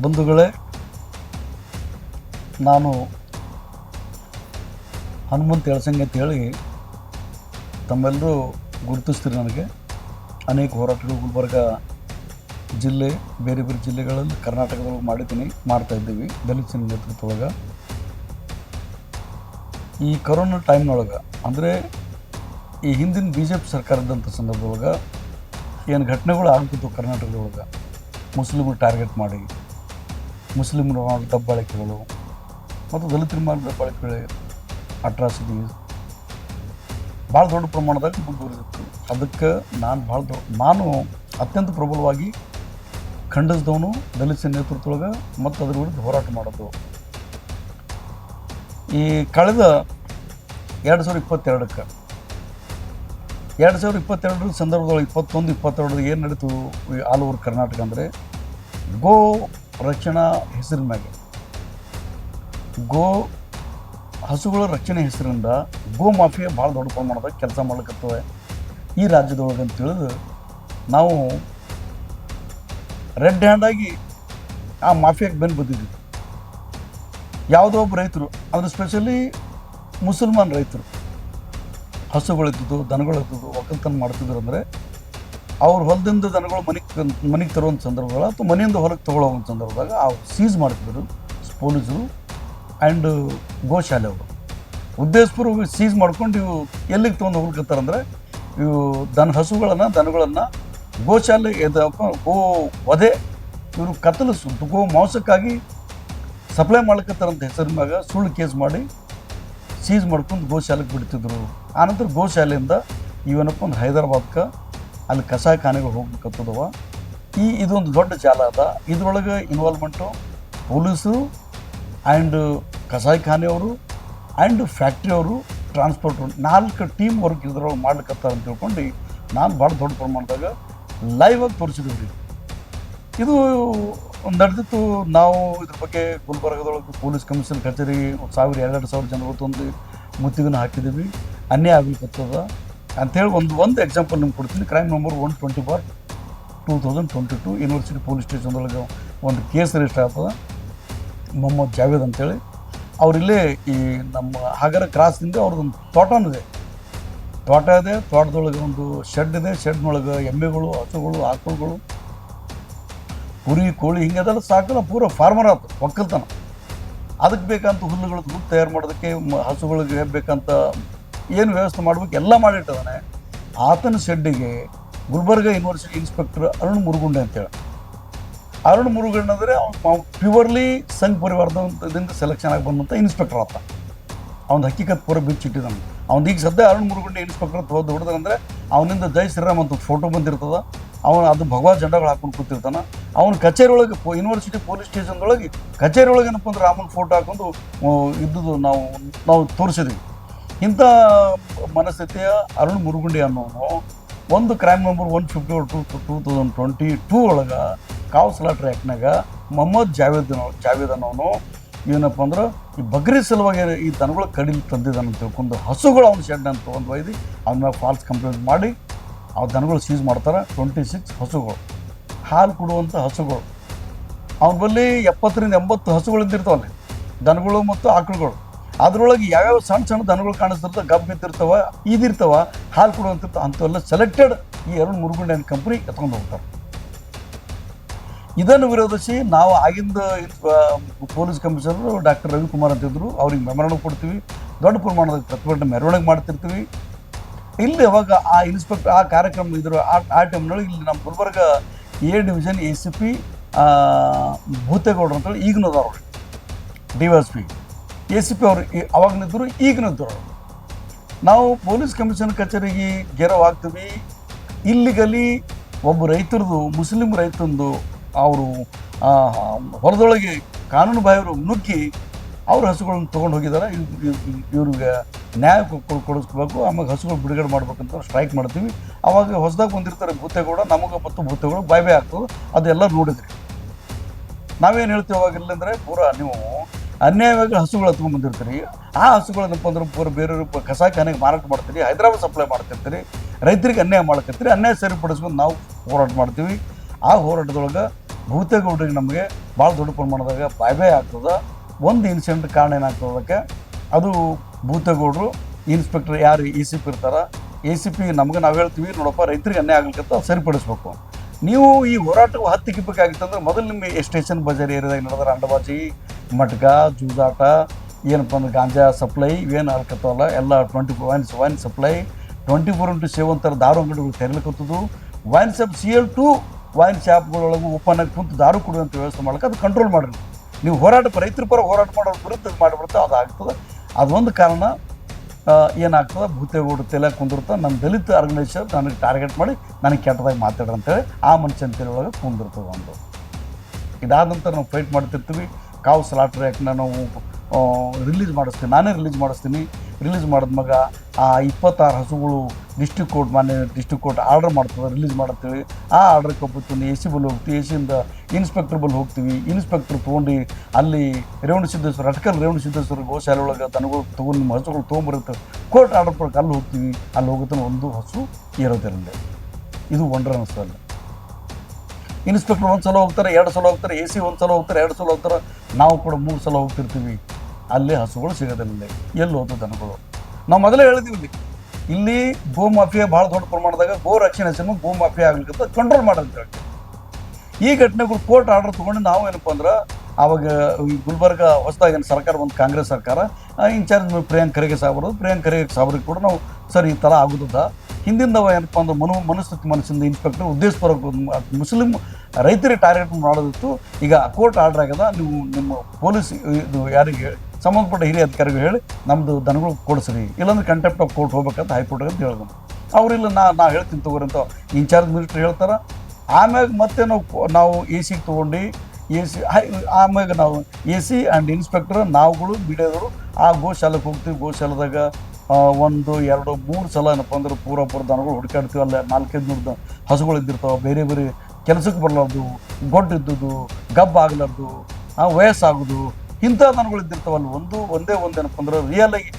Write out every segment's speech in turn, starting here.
ಬಂಧುಗಳೇ, ನಾನು ಹನುಮಂತ ಎಳಸಂಗಿ ಅಂತೇಳಿ ತಮ್ಮೆಲ್ಲರೂ ಗುರುತಿಸ್ತೀರಿ. ನನಗೆ ಅನೇಕ ಹೋರಾಟಗಳು ಗುಲ್ಬರ್ಗ ಜಿಲ್ಲೆ, ಬೇರೆ ಬೇರೆ ಜಿಲ್ಲೆಗಳಲ್ಲಿ ಕರ್ನಾಟಕದೊಳಗೆ ಮಾಡ್ತಾಯಿದ್ದೀವಿ ದಲಿತ ನೇತೃತ್ವದೊಳಗೆ. ಈ ಕೊರೋನಾ ಟೈಮ್ನೊಳಗೆ ಅಂದರೆ ಈ ಹಿಂದಿನ BJP ಸರ್ಕಾರದಂಥ ಸಂದರ್ಭದೊಳಗೆ ಏನು ಘಟನೆಗಳು ಆಗ್ತಿತ್ತು ಕರ್ನಾಟಕದೊಳಗೆ, ಮುಸ್ಲಿಮರು ಟಾರ್ಗೆಟ್ ಮಾಡಿ ಮುಸ್ಲಿಮರು ಮಾಡೋ ದಬ್ಬಾಳಿಕೆಗಳು ಮತ್ತು ದಲಿತರು ಮಾಡೋ ದಬ್ಬಾಳಿಕೆಗಳು, ಅಟ್ರಾಸಿಟೀಸ್ ಭಾಳ ದೊಡ್ಡ ಪ್ರಮಾಣದಾಗ ಮುಂದುವರಿದಿತ್ತು. ಅದಕ್ಕೆ ನಾನು ಅತ್ಯಂತ ಪ್ರಬಲವಾಗಿ ಖಂಡಿಸಿದವನು ದಲಿತ ನೇತೃತ್ವದೊಳಗೆ ಮತ್ತು ಅದ್ರ ವಿರುದ್ಧ ಹೋರಾಟ ಮಾಡೋದು. ಈ ಕಳೆದ 2022 ಸಂದರ್ಭದೊಳಗೆ 21-22 ಏನು ನಡೀತು ಆಲ್ ಓವರ್ ಕರ್ನಾಟಕ ಅಂದರೆ, ಗೋ ರಕ್ಷಣಾ ಹೆಸರಿನ ಮ್ಯಾಗೆ, ಗೋ ಹಸುಗಳ ರಕ್ಷಣೆ ಹೆಸರಿಂದ ಗೋ ಮಾಫಿಯಾ ಭಾಳ ದೊಡ್ಡ ಪ್ರಮಾಣದಾಗ ಕೆಲಸ ಮಾಡ್ಲಿಕ್ಕತ್ತವೆ ಈ ರಾಜ್ಯದೊಳಗೆ ಅಂತ ತಿಳಿದು ನಾವು ರೆಡ್ ಹ್ಯಾಂಡಾಗಿ ಆ ಮಾಫಿಯಾಗೆ ಬೆನ್ನು ಬಂದಿದ್ವಿ. ಯಾವುದೋ ಒಬ್ಬ ರೈತರು, ಅಂದರೆ ಸ್ಪೆಷಲಿ ಮುಸಲ್ಮಾನ್ ರೈತರು, ಹಸುಗಳಿದ್ದು ದನಗಳಿದ್ದು ಒಕ್ಕಲ್ತನ ಮಾಡ್ತಿದ್ರು. ಅಂದರೆ ಅವ್ರ ಹೊಲದಿಂದ ದನಗಳು ಮನೆಗೆ ತರುವಂಥ ಸಂದರ್ಭಗಳು ಅಥವಾ ಮನೆಯಿಂದ ಹೊರಗೆ ತೊಗೊಳ್ಳೋವಂಥ ಸಂದರ್ಭದಾಗ ಸೀಸ್ ಮಾಡ್ತಿದ್ರು ಪೊಲೀಸರು ಆ್ಯಂಡ್ ಗೋಶಾಲೆಯವರು. ಉದ್ದೇಶಪೂರ್ವವಾಗಿ ಸೀಸ್ ಮಾಡ್ಕೊಂಡು ಇವು ಎಲ್ಲಿಗೆ ತೊಗೊಂಡು ಹೋಗ್ಲಿಕ್ಕತ್ತಾರಂದರೆ, ಇವು ದನಗಳನ್ನು ಗೋಶಾಲೆ ಗೋ ವಧೆ ಇವರು ಕತ್ತಲಿಸು ಗೋ ಮಾಂಸಕ್ಕಾಗಿ ಸಪ್ಲೈ ಮಾಡ್ಲಿಕ್ಕತ್ತಾರಂತ ಹೆಸರಿನ ಮ್ಯಾಗ ಸುಳ್ಳು ಕೇಸ್ ಮಾಡಿ ಸೀಸ್ ಮಾಡ್ಕೊಂಡು ಗೋಶಾಲೆಗೆ ಬಿಡ್ತಿದ್ರು. ಆನಂತರ ಗೋಶಾಲೆಯಿಂದ ಇವನಪ್ಪ ಒಂದು ಹೈದರಾಬಾದ್ಗೆ ಅಲ್ಲಿ ಕಸಾಯಿಖಾನೆಗಳು ಹೋಗ್ಲಿಕ್ಕತ್ತದವ. ಇದೊಂದು ದೊಡ್ಡ ಜಾಲ ಅದ. ಇದರೊಳಗೆ ಇನ್ವಾಲ್ವ್ಮೆಂಟು ಪೊಲೀಸರು ಆ್ಯಂಡ್ ಕಸಾಯಿಖಾನೆಯವರು ಆ್ಯಂಡ್ ಫ್ಯಾಕ್ಟ್ರಿಯವರು, ಟ್ರಾನ್ಸ್ಪೋರ್ಟರು, 4 ಟೀಮ್ ವರ್ಕ್ ಇದ್ರೊಳಗೆ ಮಾಡ್ಲಿಕ್ಕತ್ತಾರ ಅಂತ ತಿಳ್ಕೊಂಡು ನಾನು ಭಾಳ ದೊಡ್ಡ ಪ್ರಮಾಣದಾಗ ಲೈವ್ ಆಗಿ ತೋರಿಸಿದ್ದೀವಿ. ಇದು ನಡೆದಿತ್ತು. ನಾವು ಇದ್ರ ಬಗ್ಗೆ ಗುಲ್ಬರ್ಗದೊಳಗೆ ಪೊಲೀಸ್ ಕಮಿಷನ್ ಕಚೇರಿ 1,000-2,000 ಜನಗಳು ತಂದು ಮುತ್ತಿಗೆನ ಹಾಕಿದ್ದೀವಿ. ಅನ್ಯಾಯ ಆಗ್ಲಿಕ್ಕತ್ತದ ಅಂಥೇಳಿ ಒಂದು ಎಕ್ಸಾಂಪಲ್ ನಿಮ್ಗೆ ಕೊಡ್ತೀನಿ. ಕ್ರೈಮ್ ನಂಬರ್ 120/2022 ಯೂನಿವರ್ಸಿಟಿ ಪೊಲೀಸ್ ಸ್ಟೇಷನ್ದೊಳಗೆ ಒಂದು ಕೇಸ್ ರಿಜಿಸ್ಟರ್ ಆಗ್ತದೆ. ಮೊಹಮ್ಮದ್ ಜಾವೇದ್ ಅಂತೇಳಿ ಅವರಿಲ್ಲೇ ಈ ನಮ್ಮ ಹಾಗರ ಕ್ರಾಸ್ನಿಂದ ಅವ್ರದ್ದೊಂದು ತೋಟನೂ ಇದೆ. ತೋಟದೊಳಗೆ ಒಂದು ಶೆಡ್ ಇದೆ. ಶೆಡ್ನೊಳಗೆ ಎಮ್ಮೆಗಳು, ಹಸುಗಳು, ಆಕಳುಗಳು, ಕುರಿ, ಕೋಳಿ ಹಿಂಗೆದೆಲ್ಲ ಸಾಕಲ್ಲ. ಪೂರ ಫಾರ್ಮರ್ ಆಯ್ತು ಒಕ್ಕಲ್ತನ. ಅದಕ್ಕೆ ಬೇಕಂತ ಹುಲ್ಲುಗಳು ತಯಾರು ಮಾಡೋದಕ್ಕೆ, ಹಸುಗಳಿಗೆ ಬೇಕಂತ ಏನು ವ್ಯವಸ್ಥೆ ಮಾಡ್ಬೇಕು ಎಲ್ಲ ಮಾಡಿಟ್ಟಿದ್ದಾನೆ. ಆತನ ಶೆಡ್ಡಿಗೆ ಗುಲ್ಬರ್ಗ ಯೂನಿವರ್ಸಿಟಿ ಇನ್ಸ್ಪೆಕ್ಟರ್ ಅರುಣ್ ಮುರುಗುಂಡೆ ಅಂತೇಳಿ. ಅರುಣ್ ಮುರುಗುಂಡೆ ಅಂದರೆ ಅವ್ನು ಪ್ಯೂರ್ಲಿ ಸಂಘ ಪರಿವಾರದಿಂದ ಸೆಲೆಕ್ಷನ್ ಆಗಿ ಬಂದಂಥ ಇನ್ಸ್ಪೆಕ್ಟರ್ ಆತ. ಅವ್ನು ಹಕ್ಕಿಕತ್ ಪೂರ ಬಿಚ್ಚಿಟ್ಟಿದ್ದಾನೆ. ಅವ್ನು ಈಗ ಸದ್ಯ ಅರುಣ್ ಮುರುಗುಂಡೆ ಇನ್ಸ್ಪೆಕ್ಟರ್ ಹೊಡೆದಂದರೆ ಅವನಿಂದ ಜೈ ಶ್ರೀರಾಮ್ ಅಂತ ಫೋಟೋ ಬಂದಿರ್ತದೆ. ಅವನು ಅದು ಭಗವಾ ಜೆಂಡಾಗಳು ಹಾಕೊಂಡು ಕೂತಿರ್ತಾನೆ. ಅವನ ಕಚೇರಿ ಒಳಗೆ ಯೂನಿವರ್ಸಿಟಿ ಪೊಲೀಸ್ ಸ್ಟೇಷನ್ದೊಳಗೆ ಕಚೇರಿ ಒಳಗೆ ಏನಪ್ಪ ಅಂದ್ರೆ ರಾಮನ ಫೋಟೋ ಹಾಕೊಂಡು ಇದ್ದುದು ನಾವು ತೋರಿಸಿದ್ವಿ. ಇಂಥ ಮನಸ್ಥಿತಿಯ ಅರುಣ್ ಮುರುಗುಂಡಿ ಅನ್ನೋನು ಒಂದು ಕ್ರೈಮ್ ನಂಬರ್ 150/2022 ಒಳಗೆ ಕಾವ್ ಸ್ಲಾಟ್ರಿ ಆ್ಯಕ್ಟ್ನಾಗ ಮೊಹಮ್ಮದ್ ಜಾವೇದ್ ಅನ್ನೋನು ಏನಪ್ಪ ಅಂದ್ರೆ ಈ ಬಗ್ರಿ ಸಲುವಾಗಿ ಈ ದನಗಳು ಕಡಿಲಿ ತಂದಿದ್ದಾನೆ ಅಂತ ತಿಳ್ಕೊಂಡು ಹಸುಗಳು ಅವ್ನ ಶೆಡ್ ಅಂತ ತೊಗೊಂಡು ಒಯ್ದು ಅವನ ಮ್ಯಾಗ ಫಾಲ್ಸ್ ಕಂಪ್ಲೇಂಟ್ ಮಾಡಿ ಆ ದನಗಳು ಸೀಸ್ ಮಾಡ್ತಾರೆ. 26 ಹಸುಗಳು, ಹಾಲು ಕೊಡುವಂಥ ಹಸುಗಳು. ಅವನ ಬಳಿ 70-80 ಹಸುಗಳಿದ್ದಿರ್ತಾವಲ್ಲಿ, ದನಗಳು ಮತ್ತು ಆಕಳುಗಳು. ಅದರೊಳಗೆ ಯಾವ್ಯಾವ ಸಣ್ಣ ದನಗಳು ಕಾಣಿಸ್ತಿರ್ತವೆ, ಗಬ್ ಬಿದ್ದಿರ್ತಾವ, ಇದಿರ್ತಾವ, ಹಾಲು ಕೊಡುವಂತಿರ್ತಾವೆ. ಅಂಥವೆಲ್ಲ ಸೆಲೆಕ್ಟೆಡ್ ಈ ಅರುಣ್ ಮುರುಗುಂಡೆ ಅನ್ನೋ ಕಂಪ್ನಿ ಎತ್ಕೊಂಡು ಹೋಗ್ತಾರೆ. ಇದನ್ನು ವಿರೋಧಿಸಿ ನಾವು ಆಗಿಂದ ಪೊಲೀಸ್ ಕಮಿಷನರು ಡಾಕ್ಟರ್ ರವಿಕುಮಾರ್ ಅಂತಿದ್ರು, ಅವ್ರಿಗೆ ಮೆಮೊರಂಡಮ್ ಕೊಡ್ತೀವಿ. ದೊಡ್ಡ ಪ್ರಮಾಣದ ಪ್ರತಿಭಟನೆ ಮೆರವಣಿಗೆ ಮಾಡ್ತಿರ್ತೀವಿ. ಇಲ್ಲಿ ಅವಾಗ ಆ ಇನ್ಸ್ಪೆಕ್ಟರ್ ಆ ಕಾರ್ಯಕ್ರಮ ಇದ್ರು. ಆ ಟೈಮ್ನೊಳಗೆ ಇಲ್ಲಿ ನಮ್ಮ ಗುಲ್ಬರ್ಗ A ಡಿವಿಷನ್ ACP ಭೂತೇಗೌಡರು ಅಂತೇಳಿ ಈಗಿನದವ್ರು DSP ACP ಅವರು ಅವಾಗನಿದ್ದರು, ಈಗಿನದ್ರು. ನಾವು ಪೊಲೀಸ್ ಕಮಿಷನ್ ಕಚೇರಿಗೆ ಗೆರವ್ ಆಗ್ತೀವಿ. ಇಲ್ಲಿಗಲಿ ಒಬ್ಬ ರೈತರದು, ಮುಸ್ಲಿಂ ರೈತಂದು ಅವರು ಹೊಲದೊಳಗೆ ಕಾನೂನು ಬಾಹಿರು ನುಗ್ಗಿ ಅವ್ರ ಹಸುಗಳನ್ನು ತೊಗೊಂಡು ಹೋಗಿದ್ದಾರೆ. ಇವ್ರಿಗೆ ನ್ಯಾಯ ಕೊಡಿಸ್ಬೇಕು, ಆಮೇಲೆ ಹಸುಗಳು ಬಿಡುಗಡೆ ಮಾಡ್ಬೇಕಂತ ಸ್ಟ್ರೈಕ್ ಮಾಡ್ತೀವಿ. ಅವಾಗ ಹೊಸದಾಗಿ ಬಂದಿರ್ತಾರೆ ಭೂತೇಗೌಡ, ನಮಗೆ ಮತ್ತು ಭೂತೇಗೌಡ ಬಾಯ್ ಆಗ್ತದೆ. ಅದೆಲ್ಲ ನೋಡಿದ್ರಿ. ನಾವೇನು ಹೇಳ್ತೀವಿ ಅವಾಗಿಲ್ಲ ಅಂದರೆ, ಪೂರ ನೀವು ಅನ್ಯಾಯವಾಗಿ ಹಸುಗಳು ಹತ್ಕೊಂಡು ಬಂದಿರ್ತೀರಿ. ಆ ಹಸುಗಳೇನಪ್ಪ ಅಂದ್ರೆ ಪೂರ ಬೇರೆಯವ್ರ ಕಸಾಯಿಖಾನೆಗೆ ಮಾರಾಟ ಮಾಡ್ತೀರಿ, ಹೈದರಾಬಾದ್ ಸಪ್ಲೈ ಮಾಡ್ತಿರ್ತೀರಿ, ರೈತರಿಗೆ ಅನ್ಯಾಯ ಮಾಡ್ತಿರ್ತೀರಿ. ಅನ್ಯಾಯ ಸರಿಪಡಿಸ್ಕೊಂಡು ನಾವು ಹೋರಾಟ ಮಾಡ್ತೀವಿ. ಆ ಹೋರಾಟದೊಳಗೆ ಭೂತೇಗೌಡರಿಗೆ ನಮಗೆ ಭಾಳ ದೊಡ್ಡ ಪ್ರಮಾಣದಾಗ ಬಾಯ್ ಆಗ್ತದೆ. ಒಂದು ಇನ್ಸಿಡೆಂಟ್ ಕಾರಣ ಏನಾಗ್ತದೆ ಅದಕ್ಕೆ, ಅದು ಭೂತೇಗೌಡರು ಇನ್ಸ್ಪೆಕ್ಟರ್ ಯಾರು ACP ಇರ್ತಾರೆ, ACP ನಮ್ಗೆ ನಾವು ಹೇಳ್ತೀವಿ ನೋಡಪ್ಪ ರೈತರಿಗೆ ಅನ್ಯಾಯ ಆಗ್ಲಿಕ್ಕೆ ಸರಿಪಡಿಸ್ಬೇಕು. ನೀವು ಈ ಹೋರಾಟವು ಹತ್ತಿಕ್ಕಿಬೇಕಾಗಿತ್ತಂದ್ರೆ ಮೊದಲು ನಿಮ್ಮ ಸ್ಟೇಷನ್ ಬಜಾರ್ ಏರಿಯಾದಾಗ ನಡೆದ್ರೆ ಅಂಡಬಾಜಿ, ಮಟ್ಕ, ಜೂಜಾಟ, ಏನಪ್ಪ ಅಂದ್ರೆ ಗಾಂಜಾ ಸಪ್ಲೈ ಇವೇನು ಆಗ್ಕತ್ತವಲ್ಲ ಎಲ್ಲ 24 ವೈನ್ ಸಪ್ಲೈ 24/7 ಥರ ದಾರು ಅಂಗಡಿಗಳು ತೆರಲಿಕ್ಕತ್ತದು. ವೈನ್ ಶಾಪ್ CL2 ವೈನ್ ಶಾಪ್ಗಳೊಳಗೆ ಓಪನ್ ಆಗಿ ಕುಂತು ದಾರು ಕೊಡುವಂಥ ವ್ಯವಸ್ಥೆ ಮಾಡೋಕೆ ಅದು ಕಂಟ್ರೋಲ್ ಮಾಡಿರಿ. ನೀವು ರೈತರ ಪರ ಹೋರಾಟ ಮಾಡೋದ್ರ ವಿರುದ್ಧ ಮಾಡಿಬಿಡ್ತಾ ಅದು ಆಗ್ತದೆ. ಅದೊಂದು ಕಾರಣ ಏನಾಗ್ತದೆ, ಭೂತೇಗೌಡ ತಲೆ ಕುಂದಿರ್ತಾ ನಮ್ಮ ದಲಿತ ಆರ್ಗನೈಸೇಷನ್ ನನಗೆ ಟಾರ್ಗೆಟ್ ಮಾಡಿ ನನಗೆ ಕೆಟ್ಟದಾಗಿ ಮಾತಾಡ್ರಿ ಅಂತೇಳಿ ಆ ಮನುಷ್ಯನ ತಲೆ ಒಳಗೆ ಕುಂದಿರ್ತದೆ ಒಂದು. ಇದಾದ ನಂತರ ನಾವು ಫೈಟ್ ಮಾಡ್ತಿರ್ತೀವಿ. ಕಾವು ಸ್ಲಾಟರ್ ಆ್ಯಕ್ಟ್ನ ನಾವು ರಿಲೀಸ್ ಮಾಡಿಸ್ತೀನಿ, ನಾನೇ ರಿಲೀಸ್ ಮಾಡಿಸ್ತೀನಿ. ರಿಲೀಸ್ ಮಾಡಿದ ಮಗ ಆ 26 ಹಸುಗಳು ಡಿಸ್ಟ್ರಿಕ್ಟ್ ಕೋರ್ಟ್ ಆರ್ಡರ್ ಮಾಡ್ತದೆ ರಿಲೀಸ್ ಮಾಡತ್ತೇಳಿ. ಆ ಆರ್ಡ್ರಿಗೆ ಒಬ್ಬತ್ತೀನಿ AC ಬಲ್ಲಿ ಹೋಗ್ತೀವಿ, ACಯಿಂದ ಇನ್ಸ್ಪೆಕ್ಟರ್ ಬಲ್ಲಿ ಹೋಗ್ತೀವಿ. ಇನ್ಸ್ಪೆಕ್ಟರ್ ತೊಗೊಂಡು ಅಲ್ಲಿ ರೇವಣಸಿದ್ದೇಶ್ವರ ರಟ್ಕಲ್ ರೇವಣಸಿದ್ದೇಶ್ವರ ಗೋಶಾಲೆ ಒಳಗೆ ದನಗಳು ತೊಗೊಂಡು ನಿಮ್ಮ ಹಸುಗಳು ತೊಗೊಂಬರುತ್ತೆ. ಕೋರ್ಟ್ ಆರ್ಡರ್ ಪ್ರಕಾರ ಅಲ್ಲಿ ಹೋಗ್ತೀವಿ. ಅಲ್ಲಿ ಹೋಗುತ್ತಾನೆ ಒಂದು ಹಸು ಇರೋದಿರಲಿಲ್ಲ. ಇದು ಒಂಡ್ರ ಅನಿಸ್ತಲ್ಲ. ಇನ್ಸ್ಪೆಕ್ಟರ್ 1 ಸಲ ಹೋಗ್ತಾರೆ, 2 ಸಲ ಹೋಗ್ತಾರೆ, AC 1 ಸಲ ಹೋಗ್ತಾರೆ, 2 ಸಲ ಹೋಗ್ತಾರೆ. ನಾವು ಕೂಡ 3 ಸಲ ಹೋಗ್ತಿರ್ತೀವಿ. ಅಲ್ಲಿ ಹಸುಗಳು ಸಿಗೋದಿಲ್ಲ. ಎಲ್ಲಿ ಹೋದ ದನಗಳು? ನಾವು ಮೊದಲೇ ಹೇಳಿದೀವಿ, ಇಲ್ಲಿ ಗೋ ಮಾಫಿಯಾ ಭಾಳ ದೊಡ್ಡ ಪ್ರಮಾಣದಾಗ ಗೋ ರಕ್ಷಣೆ ಹೆಸರು ಗೋ ಮಾಫಿಯಾ ಆಗ್ಲಿಕ್ಕೆ ಕಂಟ್ರೋಲ್ ಮಾಡೋದು ಹೇಳ್ತೀವಿ. ಈ ಘಟನೆಗಳು ಕೋರ್ಟ್ ಆರ್ಡರ್ ತೊಗೊಂಡು ನಾವು ಏನಪ್ಪ ಅಂದ್ರೆ ಆವಾಗ ಈ ಗುಲ್ಬರ್ಗ ಹೊಸದಾಗಿ ಸರ್ಕಾರ ಒಂದು ಕಾಂಗ್ರೆಸ್ ಸರ್ಕಾರ ಇನ್ಚಾರ್ಜ್ ಪ್ರಿಯಾಂಕ್ ಖರ್ಗೆ ಸಾಬ್ರಿಗೆ ಕೂಡ ನಾವು ಸರ್ ಈ ಥರ ಆಗೋದ ಹಿಂದಿಂದ ಏನಪ್ಪ ಅಂದ್ರೆ ಮನಸ್ಥಿತಿ ಇನ್ಸ್ಪೆಕ್ಟರ್ ಉದ್ದೇಶಪೂರ್ವಕ ಮುಸ್ಲಿಂ ರೈತರಿಗೆ ಟಾರ್ಗೆಟ್ ಮಾಡೋದಿತ್ತು. ಈಗ ಕೋರ್ಟ್ ಆರ್ಡರ್ ಆಗ್ಯದ, ನೀವು ನಿಮ್ಮ ಪೊಲೀಸ್ ಇದು ಯಾರಿಗೆ ಸಂಬಂಧಪಟ್ಟ ಹಿರಿಯ ಅಧಿಕಾರಿಗಳು ಹೇಳಿ ನಮ್ಮದು ದನಗಳು ಕೊಡಿಸ್ರಿ, ಇಲ್ಲಾಂದ್ರೆ ಕಂಟೆಂಪ್ಟ್ ಆಫ್ ಕೋರ್ಟ್ ಹೋಗ್ಬೇಕಂತ ಹೈಕೋರ್ಟ್ಗೆ ಅಂತ ಹೇಳಿದ್ರು. ಅವರಿಲ್ಲ ನಾ ಹೇಳ್ತೀನಿ ತಗೋರಿ ಅಂತ ಇನ್ಚಾರ್ಜ್ ಮಿನಿಸ್ಟ್ರಿ ಹೇಳ್ತಾರೆ. ಆಮ್ಯಾಗ ಮತ್ತೆ ನಾವು AC ತೊಗೊಂಡು ಆಮ್ಯಾಗ ನಾವು AC ಆ್ಯಂಡ್ ಇನ್ಸ್ಪೆಕ್ಟರ್ ನಾವುಗಳು ಮೀಡಿಯಾದವರು ಆ ಗೋಶಾಲೆಗೆ ಹೋಗ್ತೀವಿ. ಗೋಶಾಲೆದಾಗ 1, 2, 3 ಸಲ ಏನಪ್ಪ ಅಂದ್ರೆ ಪೂರ ದನಗಳು ಹುಡುಕಾಡ್ತೀವಿ. ಅಲ್ಲೇ 400-500 ಹಸುಗಳು ಇದ್ದಿರ್ತಾವೆ, ಬೇರೆ ಬೇರೆ ಕೆಲಸಕ್ಕೆ ಬರಲಾರ್ದು, ಗೊಡ್ಡಿದ್ದು, ಗಬ್ಬ ಆಗಲಾರ್ದು, ವಯಸ್ಸಾಗೋದು, ಇಂಥ ದನಗಳು ಇದ್ದಿರ್ತಾವಲ್ಲ. ಒಂದೇ ಏನಪ್ಪ ಅಂದ್ರೆ ರಿಯಲಾಗಿ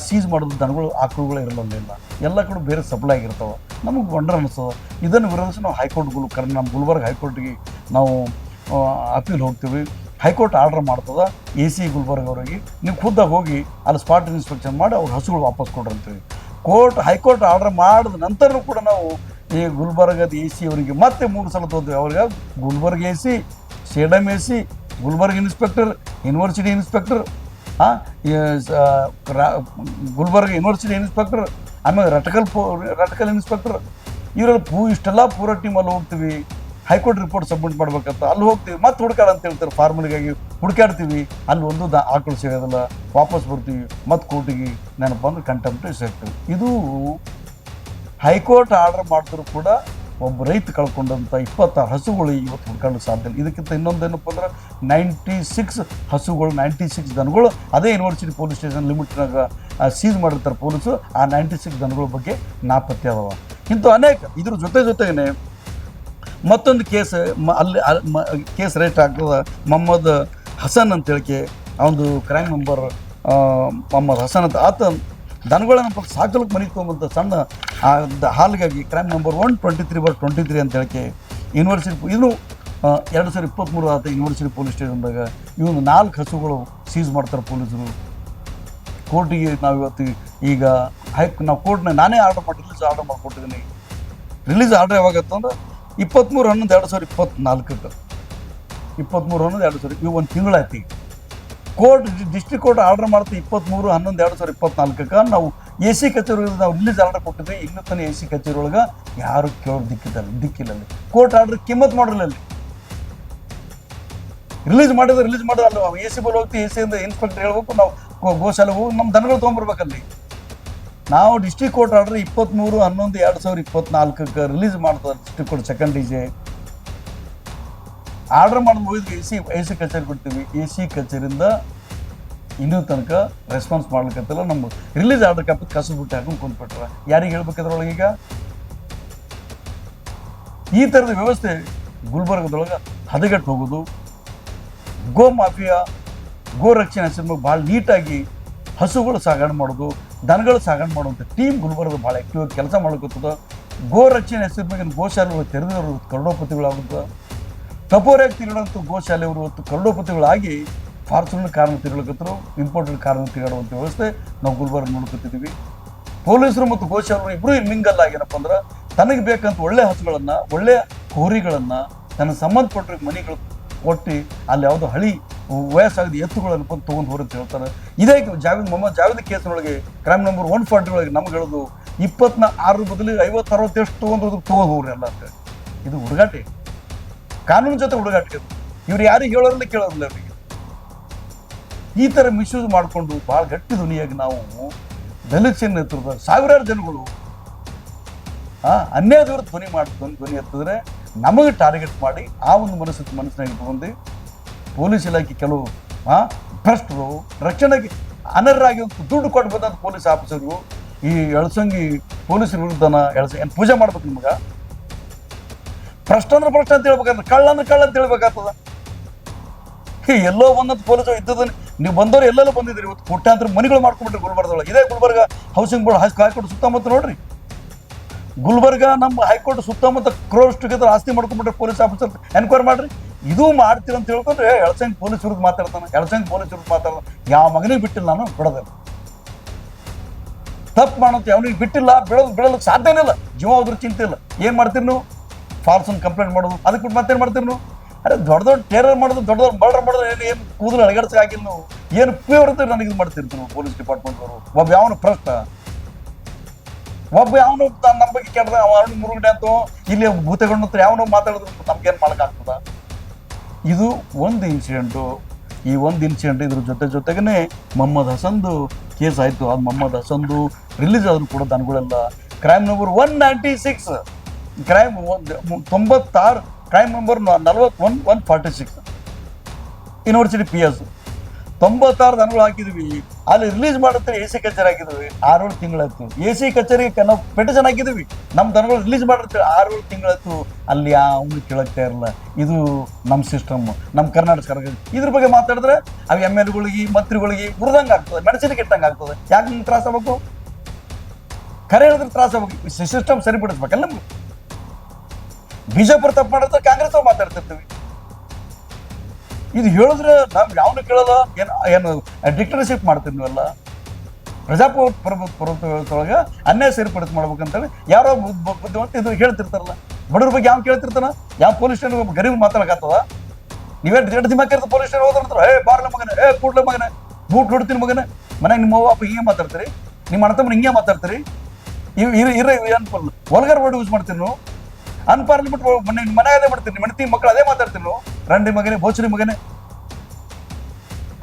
ಸೀಸ್ ಮಾಡೋದು ದನಗಳು ಆಕಳುಗಳು ಇರಲಿಲ್ಲ. ಎಲ್ಲ ಕಡೆ ಬೇರೆ ಸಪ್ಲೈ ಆಗಿರ್ತಾವೆ. ನಮಗೆ ವಂಡರ್ ಅನಿಸ್ತದೆ. ಇದನ್ನು ವಿರೋಧಿಸಿ ನಾವು ಹೈಕೋರ್ಟ್ ನಮ್ಮ ಗುಲ್ಬರ್ಗ ಹೈಕೋರ್ಟ್ಗೆ ನಾವು ಅಪೀಲ್ ಹೋಗ್ತೀವಿ. ಹೈಕೋರ್ಟ್ ಆರ್ಡರ್ ಮಾಡ್ತದೆ AC ಗುಲ್ಬರ್ಗ ಅವರಿಗೆ, ನೀವು ಖುದ್ದಾಗಿ ಹೋಗಿ ಅಲ್ಲಿ ಸ್ಪಾಟ್ ಇನ್ಸ್ಪೆಕ್ಷನ್ ಮಾಡಿ ಅವ್ರ ಹಸುಗಳು ವಾಪಸ್ ಕೊಡ್ರಂತೀವಿ. ಹೈಕೋರ್ಟ್ ಆರ್ಡರ್ ಮಾಡಿದ ನಂತರ ಕೂಡ ನಾವು ಈ ಗುಲ್ಬರ್ಗದ AC ಅವರಿಗೆ ಮತ್ತೆ 3 ಸಲ ತೋದ್ವಿ. ಅವ್ರಿಗೆ Gulbarga AC, Sedam AC, Gulbarga inspector, university inspector, Gulbarga university inspector, ಆಮೇಲೆ ರಟ್ಕಲ್ ಇನ್ಸ್ಪೆಕ್ಟರ್, ಇವರೆಲ್ಲ ಇಷ್ಟೆಲ್ಲ ಪೂರ ಟೀಮಲ್ಲಿ ಹೋಗ್ತೀವಿ. ಹೈಕೋರ್ಟ್ ರಿಪೋರ್ಟ್ ಸಬ್ಮಿಟ್ ಮಾಡ್ಬೇಕಂತ ಅಲ್ಲಿ ಹೋಗ್ತೀವಿ. ಮತ್ತೆ ಹುಡುಕಾಡ ಅಂತ ಹೇಳ್ತಾರೆ, ಫಾರ್ಮಲಿಗಾಗಿ ಹುಡುಕಾಡ್ತೀವಿ. ಅಲ್ಲಿ ಒಂದು ಆಕಳು ಸಿಗೋದಿಲ್ಲ, ವಾಪಸ್ ಬರ್ತೀವಿ. ಮತ್ತು ಕೋರ್ಟಿಗೆ ನೆನಪ ಅಂದ್ರೆ ಕಂಟೆಂಪ್ಟ್ ಸಿಗ್ತೀವಿ. ಇದು ಹೈಕೋರ್ಟ್ ಆರ್ಡರ್ ಮಾಡಿದ್ರು ಕೂಡ ಒಬ್ಬ ರೈತ ಕಳ್ಕೊಂಡಂಥ 26 ಹಸುಗಳು ಇವತ್ತು ಹುಡ್ಕೊಳ್ಳೋಕೆ ಸಾಧ್ಯ ಇಲ್ಲ. ಇದಕ್ಕಿಂತ ಇನ್ನೊಂದೇನಪ್ಪ ಅಂದ್ರೆ 96 ಹಸುಗಳು, 96 ದನಗಳು ಅದೇ ಯೂನಿವರ್ಸಿಟಿ ಪೊಲೀಸ್ ಸ್ಟೇಷನ್ ಲಿಮಿಟ್ನಾಗ ಸೀಸ್ ಮಾಡಿರ್ತಾರೆ ಪೊಲೀಸು. ಆ 96 ದನಗಳ ಬಗ್ಗೆ ನಾಪತ್ತೆ ಅದಾವ. ಇಂಥ ಅನೇಕ ಇದ್ರ ಜೊತೆಗೇ ಮತ್ತೊಂದು ಕೇಸ್ ಕೇಸ್ ರೇಟ್ ಆಗ್ತದೆ. ಮೊಹಮ್ಮದ್ ಹಸನ್ ಅಂತ ಹೇಳಿಕೆ ಅವನು ಕ್ರೈಮ್ ನಂಬರ್ ಮೊಹಮ್ಮದ್ ಹಸನ್ ಅಂತ ಆತ ದನಗಳನ್ನ ಸಾಕಲಿಕ್ಕೆ ಮನೆಗೆ ತೊಗೊಂಬಂತ ಸಣ್ಣ ಹಾಲಿಗಾಗಿ ಕ್ರೈಮ್ ನಂಬರ್ 123/23 ಅಂತ ಹೇಳಿಕೆ ಯೂನಿವರ್ಸಿಟಿ ಇದು 2023 ಆತ ಯೂನಿವರ್ಸಿಟಿ ಪೊಲೀಸ್ ಸ್ಟೇಷನ್ದಾಗ ಇವನು 4 ಹಸುಗಳು ಸೀಸ್ ಮಾಡ್ತಾರೆ ಪೊಲೀಸರು. ಕೋರ್ಟಿಗೆ ನಾವು ಇವತ್ತು ಈಗ ನಾವು ಕೋರ್ಟ್ನ ನಾನೇ ಆರ್ಡರ್ ಮಾಡಿಕೊಟ್ಟಿದ್ದೀನಿ. ರಿಲೀಸ್ ಆರ್ಡರ್ ಯಾವಾಗತ್ತಂದ್ರೆ 23/11/2024 23/11/2024 ಇವು ಒಂದು ತಿಂಗಳಾಯ್ತು. ಡಿಸ್ಟ್ರಿಕ್ಟ್ ಕೋರ್ಟ್ ಆರ್ಡರ್ ಮಾಡ್ತೀವಿ 23/11/2024 ನಾವು AC ಕಚೇರಿ ನಾವು ರಿಲೀಸ್ ಆರ್ಡರ್ ಕೊಟ್ಟಿದ್ವಿ. ಇನ್ನೂ ತನಕ AC ಕಚೇರಿ ಒಳಗೆ ಯಾರು ಕೇಳೋರು ದಿಕ್ಕಿಲ್ಲ. ಅಲ್ಲಿ ಕೋರ್ಟ್ ಆರ್ಡರ್ ಕಿಮ್ಮತ್ ಮಾಡಿರಲಿಲ್ಲ. ಅಲ್ಲಿ ರಿಲೀಸ್ ಮಾಡಿದ್ರೆ ಅಲ್ಲಿ AC ಬಲ್ಲಿ ಹೋಗ್ತೀವಿ. ACಯಿಂದ ಇನ್ಸ್ಪೆಕ್ಟರ್ ಹೇಳ್ಬೇಕು, ನಾವು ಗೋಶಾಲೆಗೆ ಹೋಗಿ ನಮ್ಮ ದನಗಳು ತೊಗೊಂಬರ್ಬೇಕಲ್ಲಿ. ನಾವು ಡಿಸ್ಟ್ರಿಕ್ಟ್ ಕೋರ್ಟ್ ಆರ್ಡರ್ 23/11/2024 ರಿಲೀಸ್ ಮಾಡ್ತಾರೆ district court second DJ order ಮಾಡಿ ಮುಗಿದ್ವಿ. AC ಕಚೇರಿ ಕೊಡ್ತೀವಿ. AC ಕಚೇರಿಯಿಂದ ಇನ್ನೂ ತನಕ ರೆಸ್ಪಾನ್ಸ್ ಮಾಡ್ಲಿಕ್ಕಂತಲ್ಲ. ನಮ್ಮ ರಿಲೀಸ್ ಆರ್ಡರ್ ಕಾಪಿ ಕಸಬಿಟ್ಟು ಹಾಕೊಂಡು ಕುಂತ್ಬಿಟ್ರೆ ಯಾರಿಗೆ ಹೇಳ್ಬೇಕದ್ರೊಳಗೆ? ಈಗ ಈ ಥರದ ವ್ಯವಸ್ಥೆ ಗುಲ್ಬರ್ಗದೊಳಗೆ ಹದಗೆಟ್ಟು ಹೋಗೋದು. ಗೋ ಮಾಫಿಯಾ ಗೋ ರಕ್ಷಣೆ ಹೆಸರು ಭಾಳ ನೀಟಾಗಿ ಹಸುಗಳು ಸಾಗಣೆ ಮಾಡೋದು, ದನಗಳು ಸಾಗಣೆ ಮಾಡುವಂಥ ಟೀಮ್ ಗುಲ್ಬರ್ಗ ಭಾಳ ಆ್ಯಕ್ಟಿವ್ ಆಗಿ ಕೆಲಸ ಮಾಡ್ಕೊತದ. ಗೋ ರಕ್ಷಣೆ ಹೆಸರು ಮೇಲೆ ಗೋಶಾಲೆಗಳು ತೆರೆದವರು ಕರೋಡೋಪತಿಗಳಾಗುತ್ತೆ. ಟಪೋರಿಯಾಗಿ ತಿರುಗಾಡುವಂಥ ಗೋಶಾಲೆಯವರು ಇವತ್ತು ಕರೋಡಪತಿಗಳಾಗಿ ಫಾರ್ಚುನರ್ ಕಾರಣ ತಿರುಗಲಕತ್ತರು, ಇಂಪೋರ್ಟೆಡ್ ಕಾರಣ ತಿರುಗಾಡುವಂಥ ವ್ಯವಸ್ಥೆ ನಾವು ಗುಲ್ಬರ್ಗ ನೋಡ್ಕೊತಿದ್ದೀವಿ. ಪೊಲೀಸರು ಮತ್ತು ಗೋಶಾಲೆಗಳು ಇಬ್ಬರು ಮಿಂಗಲ್ ಏನಪ್ಪ ಅಂದ್ರೆ ತನಗೆ ಬೇಕಂತ ಒಳ್ಳೆ ಹಸುಗಳನ್ನು, ಒಳ್ಳೆ ಹೋರಿಗಳನ್ನು, ತನ್ನ ಸಂಬಂಧಪಟ್ಟರಿಗೆ ಮನೆಗಳು ಕೊಟ್ಟು ಅಲ್ಲಿ ಯಾವುದೋ ಹಳಿ ವಯಸ್ಸಾಗದ ಎತ್ತುಗಳನ್ನು ಬಂದು ತೊಗೊಂಡು ಹೋರಿ ಅಂತ ಹೇಳ್ತಾರೆ. ಇದೇ ಮೊಹಮ್ಮದ್ ಜಾವೇದ್ ಕೇಸಿನೊಳಗೆ ಕ್ರೈಮ್ ನಂಬರ್ 140 ಒಳಗೆ ನಮ್ಗೆ ಹೇಳೋದು 26 ಬದಲು 50-60 ಎಷ್ಟು ತೊಗೊಂಡು ಹೋಗ್ರಿ ಎಲ್ಲ ಅಂತ. ಇದು ಹುಡುಗಾಟೆ, ಕಾನೂನು ಜೊತೆ ಹುಡುಗಾಟೆ. ಇವ್ರು ಯಾರಿಗೆ ಹೇಳೋರಿಲ್ಲ ಕೇಳೋರಿಲ್ಲ. ಅವರಿಗೆ ಈ ಥರ ಮಿಸ್ಯೂಸ್ ಮಾಡಿಕೊಂಡು ಭಾಳ ಗಟ್ಟಿ ಧ್ವನಿಯಾಗಿ ನಾವು ದಲಿತ ಸೇನೆ ನೇತೃತ್ವದ ಸಾವಿರಾರು ಜನಗಳು ಅನ್ಯಾಯದವರು ಧ್ವನಿ ಎತ್ತಿದ್ರೆ ನಮಗೆ ಟಾರ್ಗೆಟ್ ಮಾಡಿ ಆ ಒಂದು ಮನಸ್ಸಿನಾಗ ಇಟ್ಕೊಂಡು ಪೊಲೀಸ್ ಇಲಾಖೆ ಕೆಲವು ಭ್ರಷ್ಟರು, ರಕ್ಷಣೆಗೆ ಅನರ್ಹರಾಗಿ ದುಡ್ಡು ಕೊಟ್ಟು ಬಂದಂಥ ಪೊಲೀಸ್ ಆಫೀಸರ್ಗಳು ಈ ಎಳಸಂಗಿ ಪೊಲೀಸರ ವಿರುದ್ಧನ ಏನು ಪೂಜೆ ಮಾಡ್ಬೇಕು ನಿಮ್ಗೆ? ಭ್ರಷ್ಟ ಅಂದ್ರೆ ಭ್ರಷ್ಟ ಅಂತ ಹೇಳ್ಬೇಕಾದ್ರೆ, ಕಳ್ಳ ಅಂದ್ರೆ ಕಳ್ಳ ಅಂತ ಹೇಳ್ಬೇಕಾಗ್ತದ. ಎಲ್ಲೋ ಬಂದಂತ ಪೊಲೀಸ್ ಇದ್ದದನ್ನ ನೀವು ಬಂದವ್ರು ಎಲ್ಲೆಲ್ಲ ಬಂದಿದ್ದೀರಿ. ಇವತ್ತು ಕೋಟ್ಯಾಂತರ ಮನೆಗಳು ಮಾಡ್ಕೊಂಡ್ಬಿಟ್ರಿ ಗುಲ್ಬರ್ಗದೊಳಗೆ. ಇದೇ ಗುಲ್ಬರ್ಗ ಹೌಸಿಂಗ್ ಬೋರ್ಡ್ ಹೈಕೋರ್ಟ್ ಸುತ್ತಮುತ್ತ ನೋಡ್ರಿ. ಗುಲ್ಬರ್ಗ ನಮ್ಮ ಹೈಕೋರ್ಟ್ ಸುತ್ತಮುತ್ತ ಕ್ರೋರ್ಸ್ ಟುಗೆದರ್ ಆಸ್ತಿ ಮಾಡ್ಕೊಂಡ್ಬಿಟ್ರೆ ಪೊಲೀಸ್ ಆಫೀಸರ್ ಎನ್ಕ್ವೈರಿ ಮಾಡ್ರಿ. ಇದು ಮಾಡ್ತೀರ ಅಂತ ಹೇಳ್ಕೊಂಡ್ರೆ ಎಳಸಂಗಿ ಪೊಲೀಸ್ ವಿರುದ್ಧ ಮಾತಾಡ್ತಾನೆ, ಎಳಸಂಗಿ ಪೊಲೀಸ್ ವಿರುದ್ಧ ಮಾತಾಡ್ತಾನೆ. ಯಾವ ಮಗನಿಗೆ ಬಿಟ್ಟಿಲ್ಲ ನಾನು ಬಿಡೋದ. ತಪ್ಪು ಮಾಡೋದು ಅವನಿಗೆ ಬಿಟ್ಟಿಲ್ಲ, ಬಿಡೋದಕ್ಕೆ ಸಾಧ್ಯನೇ ಇಲ್ಲ. ಜೀವ ಹೋದ್ರೂ ಚಿಂತೆ ಇಲ್ಲ. ಏನು ಮಾಡ್ತೀರಿ ನೀವು? ಫಾಲ್ಸ್ ಒಂದು ಕಂಪ್ಲೇಂಟ್ ಮಾಡೋದು, ಅದಕ್ಕೆ ಬಿಟ್ಟು ಮತ್ತೇನು ಮಾಡ್ತೀರಿ ನೀವು? ಅರೆ ದೊಡ್ಡ ಟೇರರ್ ಮಾಡೋದು, ದೊಡ್ಡ ಮರ್ಡರ್ ಮಾಡೋದು ಏನು ಕೂದಲು ಅಳಗಡ್ಸಕ್ಕೆ ಆಗಿಲ್ಲ. ನೀವು ಏನು ಉಪಯೋಗ ನನಗೆ ಇದು ಮಾಡ್ತಿರ್ತೀವಿ ನಾವು ಪೊಲೀಸ್ ಡಿಪಾರ್ಟ್ಮೆಂಟ್ದವರು. ಒಬ್ಬ ಯಾವನು ಭ್ರಷ್ಟ, ಒಬ್ಬ ಯಾವನು ನಮ್ಮ ಬಗ್ಗೆ ಕೆಟ್ಟದ ಅವನು ಮುರುಗಡೆ ಅಂತ ಇಲ್ಲಿ ಭೂತಗೊಂಡ ಯಾವನೋ ಮಾತಾಡಿದ್ರು ನಮ್ಗೇನು ಮಾಡೋಕ್ಕಾಗ್ತದ? ಇದು ಒಂದು ಇನ್ಸಿಡೆಂಟು. ಈ ಒಂದು ಇನ್ಸಿಡೆಂಟ್ ಇದ್ರ ಜೊತೆಗೇ ಮೊಹಮ್ಮದ್ ಹಸನ್ದು ಕೇಸ್ ಆಯಿತು. ಅದು ಮೊಹಮ್ಮದ್ ಹಸನ್ದು ರಿಲೀಸ್ ಆದರೂ ಕೂಡ ದನಗಳೆಲ್ಲ crime number 196, crime 96, crime number 146 university PS 96 ದನಗಳು ಹಾಕಿದ್ವಿ. ಅಲ್ಲಿ ರಿಲೀಸ್ ಮಾಡುತ್ತೆ AC ಕಚೇರಿ ಹಾಕಿದ್ವಿ. 6-7 ತಿಂಗಳಾಯ್ತು. AC ಕಚೇರಿಗೆ ನಾವು ಪೆಟಿಷನ್ ಹಾಕಿದ್ವಿ, ನಮ್ಮ ದನಗಳು ರಿಲೀಸ್ ಮಾಡುತ್ತೆ. 6-7 ತಿಂಗಳಾಯ್ತು. ಅಲ್ಲಿ ಅವನು ಕೇಳಕ್ತಾ ಇರಲ್ಲ. ಇದು ನಮ್ಮ ಸಿಸ್ಟಮ್, ನಮ್ಮ ಕರ್ನಾಟಕ ಸರ್ಕಾರ. ಇದ್ರ ಬಗ್ಗೆ ಮಾತಾಡಿದ್ರೆ ಅವು MLಗಳಿಗೆ ಮಂತ್ರಿಗಳಿಗೆ ಉರ್ದಂಗೆ ಆಗ್ತದೆ, ಮೆಣಸಿನ ಕೆಟ್ಟಂಗೆ ಆಗ್ತದೆ. ಯಾಕೆ ನಿಮ್ಗೆ ತ್ರಾಸ ಆಗ್ಬೇಕು? ಕರೆ ಹೇಳಿದ್ರೆ ತ್ರಾಸ ಆಗ್ಬೇಕು. ಸಿಸ್ಟಮ್ ಸರಿಪಡಿಸ್ಬೇಕಲ್ಲ ನಮ್ಗೆ. ಬಿಜೆಪಿ ತಪ್ಪು ಮಾಡಿದ್ರೆ ಕಾಂಗ್ರೆಸ್ ಅವ್ರು ಮಾತಾಡ್ತಿರ್ತೀವಿ. ಇದು ಹೇಳಿದ್ರೆ ನಮ್ಗೆ ಯಾವನು ಕೇಳಲ್ಲ. ಏನು ಡಿಕ್ಟೇಟರ್ಶಿಪ್ ಮಾಡ್ತೀವಿ ನೀವೆಲ್ಲ. ಪ್ರಜಾಪ್ರಭುತ್ವದೊಳಗೆ ಅನ್ಯಾಯ ಸರಿಪಡಿಸಿ ಮಾಡ್ಬೇಕಂತೇಳಿ ಯಾರೋ ಬುದ್ಧಿವಂತ ಇದು ಹೇಳ್ತಿರ್ತಾರಲ್ಲ. ಬಡವ್ರ ಬಗ್ಗೆ ಯಾವ ಕೇಳ್ತಿರ್ತಾನ? ಯಾವ ಪೊಲೀಸ್ ಸ್ಟೇಷನ್ ಗರೀಬ್ ಮಾತಾಡಕತ್ತದ? ನೀವೇನು ದಿಮಾಕಿರ್ತ ಪೊಲೀಸ್ ಸ್ಟೇಷನ್ ಹೋದ್ರೆ ಬಾರ್ಲ ಮಗನೇ, ಕೂಡ್ಲೆ ಮಗನೇ, ಬೂಟ್ ಹೊಡ್ತೀನಿ ಮಗನೇ, ಮನೆಗೆ ನಿಮ್ಮ ಅವ್ವ ಅಪ್ಪ ಹಿಂಗೆ ಮಾತಾಡ್ತೀರಿ, ನಿಮ್ಮ ಅಣ್ಣತಮ್ಮನ ಹಿಂಗೆ ಮಾತಾಡ್ತೀರಿ. ಅನ್ಪಲ್ ಒಲ್ಗರ್ ವರ್ಡ್ ಯೂಸ್ ಮಾಡ್ತೀರಿ ನೀವು. ಅನ್ಪಾರ್ಲಿಮೆಂಟ್ ಮನೆ ಅದೇ ಮಾಡ್ತೀರಿ, ನಿಮ್ಮ ಹೆಂಡತಿ ಮಕ್ಕಳು ಅದೇ ಮಾತಾಡ್ತೀರಿ ನೀವು. ರಂಡಿ ಮಗನೇ, ಬೋಚರಿ ಮಗನೇ,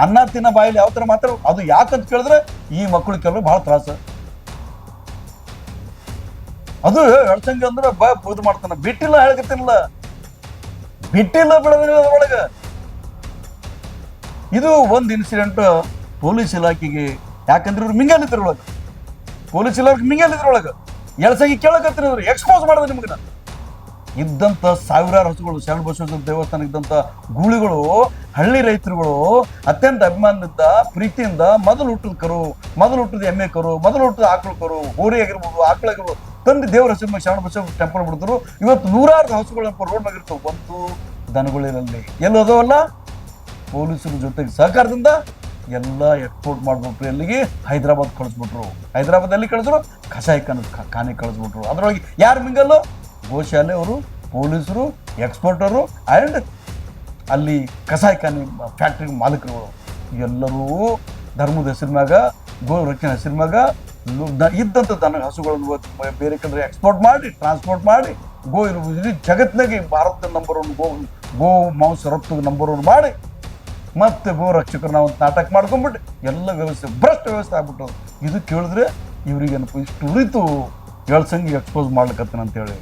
ಅನ್ನ ತಿನ್ನ ಬಾಯಲ್ಲಿ ಯಾವ ಥರ ಮಾತಾಡೋ ಅದು ಯಾಕಂತ ಕೇಳಿದ್ರೆ ಈ ಮಕ್ಕಳು ಕೆಲವು ಭಾಳ ತ್ರಾಸ. ಅದು ಎಳಸಂಗಿ ಅಂದ್ರೆ ಇದು ಮಾಡ್ತಾನೆ. ಬಿಟ್ಟಿಲ್ಲ ಹೇಳ್ಕತ್ತಿಲ್ಲ, ಬಿಟ್ಟಿಲ್ಲ ಬೆಳೆದ ಒಳಗೆ. ಇದು ಒಂದು ಇನ್ಸಿಡೆಂಟ್ ಪೊಲೀಸ್ ಇಲಾಖೆಗೆ. ಯಾಕಂದ್ರೆ ಇವ್ರು ಮಿಂಗಾಲಿದ್ರೊಳಗೆ, ಪೊಲೀಸ್ ಇಲಾಖೆ ಮಿಂಗಾಲಿದ್ರೊಳಗೆ ಎಳಸಂಗಿ ಕೇಳಕತ್ತಿರೋರು ಎಕ್ಸ್ಪೋಸ್ ಮಾಡಿದ್ರೆ ನಿಮ್ಗೆ ಇದ್ದಂಥ ಸಾವಿರಾರು ಹಸುಗಳು, ಶರಣ ಬಸವೇಶ್ವರ ದೇವಸ್ಥಾನ ಇದ್ದಂಥ ಗೂಳಿಗಳು, ಹಳ್ಳಿ ರೈತರುಗಳು ಅತ್ಯಂತ ಅಭಿಮಾನದಿಂದ ಪ್ರೀತಿಯಿಂದ ಮೊದಲು ಹುಟ್ಟಿದ ಕರು, ಮೊದಲು ಹುಟ್ಟಿದ ಎಮ್ಮೆ ಕರು, ಮೊದಲು ಹುಟ್ಟಿದ ಆಕಳು ಕರು, ಹೋರಿ ಆಗಿರ್ಬೋದು, ಆಕಳಾಗಿರ್ಬೋದು ತಂದು ದೇವರ ಹೆಸರು ಶರಣ ಬಸವೇಶ್ವರ ಟೆಂಪಲ್ ಬಿಡ್ತಾರೆ. ಇವತ್ತು 100 ಹಸುಗಳು ರೋಡ್ ಮ್ಯಾಗ ಇರ್ತವೆ. ಬಂತು ದನಗಳಿರಲ್ಲಿ ಎಲ್ಲೋದವಲ್ಲ. ಪೊಲೀಸರ ಜೊತೆಗೆ ಸಹಕಾರದಿಂದ ಎಲ್ಲ ಎಕ್ಸ್ಪೋರ್ಟ್ ಮಾಡ್ಬಿಟ್ರು. ಎಲ್ಲಿಗೆ? ಹೈದರಾಬಾದ್ ಕಳಿಸ್ಬಿಟ್ರು. ಹೈದರಾಬಾದಲ್ಲಿ ಕಳಿಸಿದ್ರು, ಕಸಾಯಿ ಖಾನೆ ಕಳಿಸ್ಬಿಟ್ರು. ಅದರೊಳಗೆ ಯಾರು ಮಿಂಗಲ್ಲು? ಗೋಶಾಲೆ ಅವರು, ಪೊಲೀಸರು, ಎಕ್ಸ್ಪೋರ್ಟರು ಆ್ಯಂಡ್ ಅಲ್ಲಿ ಕಸಾಯಿಖಾನೆ ಫ್ಯಾಕ್ಟ್ರಿ ಮಾಲೀಕರುಗಳು ಎಲ್ಲರೂ ಧರ್ಮದ ಹೆಸರು ಮ್ಯಾಗ, ಗೋ ರಕ್ಷಣೆ ಹೆಸರು ಮ್ಯಾಗ ಇದ್ದಂಥ ದನ ಹಸುಗಳನ್ನು ಬೇರೆ ಕಡೆ ಎಕ್ಸ್ಪೋರ್ಟ್ ಮಾಡಿ, ಟ್ರಾನ್ಸ್ಪೋರ್ಟ್ ಮಾಡಿ, ಇಡೀ ಜಗತ್ತಿನಾಗೆ ಭಾರತದ ನಂಬರ್ 1 ಗೋ ಮಾಂಸ ರಫ್ತು ನಂಬರ್ 1 ಮಾಡಿ ಮತ್ತೆ ಗೋ ರಕ್ಷಕರು ನಾವು ನಾಟಕ ಮಾಡ್ಕೊಂಡ್ಬಿಟ್ಟು ಎಲ್ಲ ವ್ಯವಸ್ಥೆ ಭ್ರಷ್ಟ ವ್ಯವಸ್ಥೆ ಆಗ್ಬಿಟ್ಟದು. ಇದು ಕೇಳಿದ್ರೆ ಇವ್ರಿಗೇನಪ್ಪ ಇಷ್ಟು ಉರಿತು ಎಳಸಂಗಿ ಎಕ್ಸ್ಪೋಸ್ ಮಾಡ್ಲಿಕ್ಕತ್ತೇನೆ ಅಂತೇಳಿ.